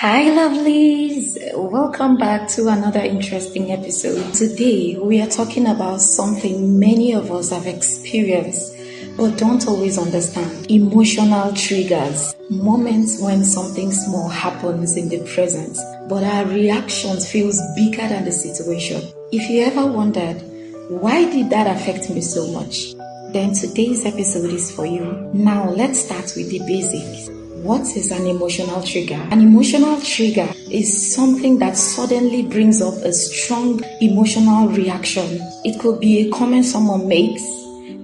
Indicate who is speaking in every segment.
Speaker 1: Hi, lovelies! Welcome back to another interesting episode. Today, we are talking about something many of us have experienced but don't always understand. Emotional triggers. Moments when something small happens in the present, but our reaction feels bigger than the situation. If you ever wondered, why did that affect me so much? Then today's episode is for you. Now, let's start with the basics. What is an emotional trigger? An emotional trigger is something that suddenly brings up a strong emotional reaction. It could be a comment someone makes,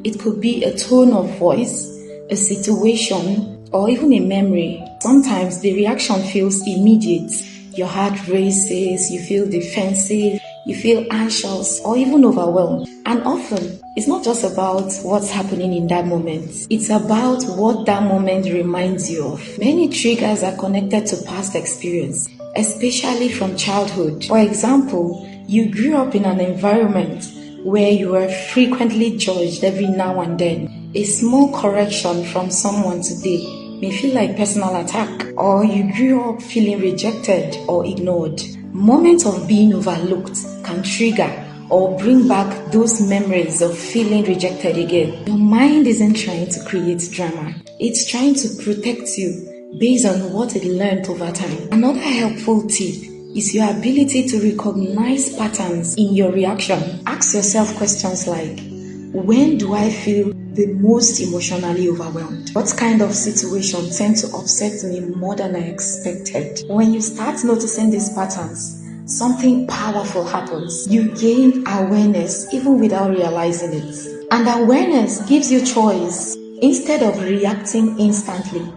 Speaker 1: it could be a tone of voice, a situation, or even a memory. Sometimes the reaction feels immediate. Your heart races, you feel defensive, you feel anxious or even overwhelmed. And often, it's not just about what's happening in that moment. It's about what that moment reminds you of. Many triggers are connected to past experience, especially from childhood. For example, you grew up in an environment where you were frequently judged every now and then. A small correction from someone today may feel like personal attack, or you grew up feeling rejected or ignored. Moments of being overlooked can trigger or bring back those memories of feeling rejected again. Your mind isn't trying to create drama. It's trying to protect you based on what it learned over time. Another helpful tip is your ability to recognize patterns in your reaction. Ask yourself questions like, when do I feel the most emotionally overwhelmed? What kind of situation tend to upset me more than I expected? When you start noticing these patterns, something powerful happens. You gain awareness even without realizing it. And awareness gives you choice. Instead of reacting instantly,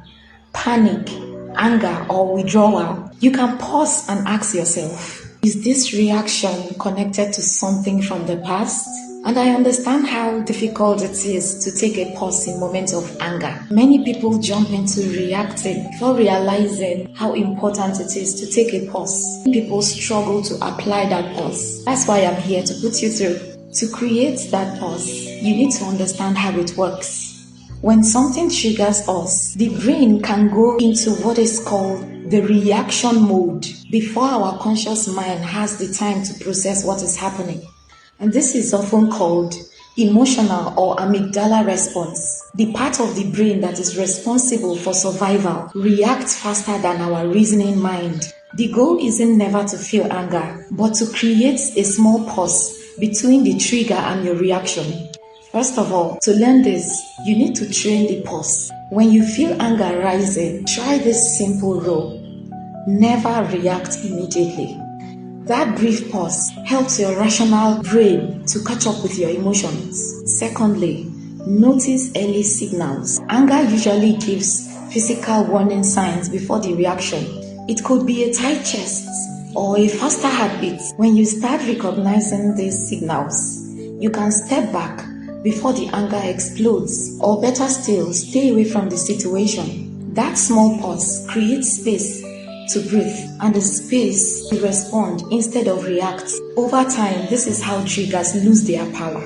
Speaker 1: panic, anger, or withdrawal, you can pause and ask yourself, is this reaction connected to something from the past? And I understand how difficult it is to take a pause in moments of anger. Many people jump into reacting before realizing how important it is to take a pause. People struggle to apply that pause. That's why I'm here to put you through. To create that pause, you need to understand how it works. When something triggers us, the brain can go into what is called the reaction mode before our conscious mind has the time to process what is happening. And this is often called emotional or amygdala response. The part of the brain that is responsible for survival reacts faster than our reasoning mind. The goal isn't never to feel anger, but to create a small pause between the trigger and your reaction. First of all, to learn this, you need to train the pause. When you feel anger rising, try this simple rule. Never react immediately. That brief pause helps your rational brain to catch up with your emotions. Secondly, notice early signals. Anger usually gives physical warning signs before the reaction. It could be a tight chest or a faster heartbeat. When you start recognizing these signals, you can step back before the anger explodes, or better still, stay away from the situation. That small pause creates space to breathe and the space to respond instead of react. Over time, this is how triggers lose their power.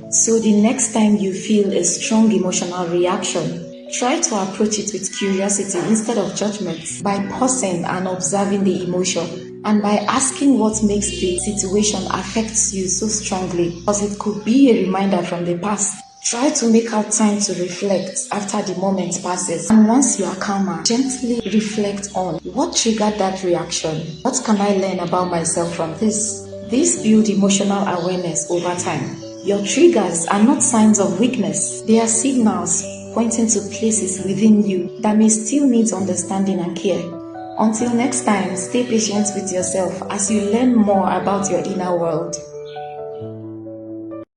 Speaker 1: So the next time you feel a strong emotional reaction, try to approach it with curiosity instead of judgment, by pausing and observing the emotion, and by asking what makes the situation affect you so strongly, because it could be a reminder from the past. Try to make out time to reflect after the moment passes. And once you are calmer, gently reflect on what triggered that reaction. What can I learn about myself from this? This builds emotional awareness over time. Your triggers are not signs of weakness. They are signals pointing to places within you that may still need understanding and care. Until next time, stay patient with yourself as you learn more about your inner world.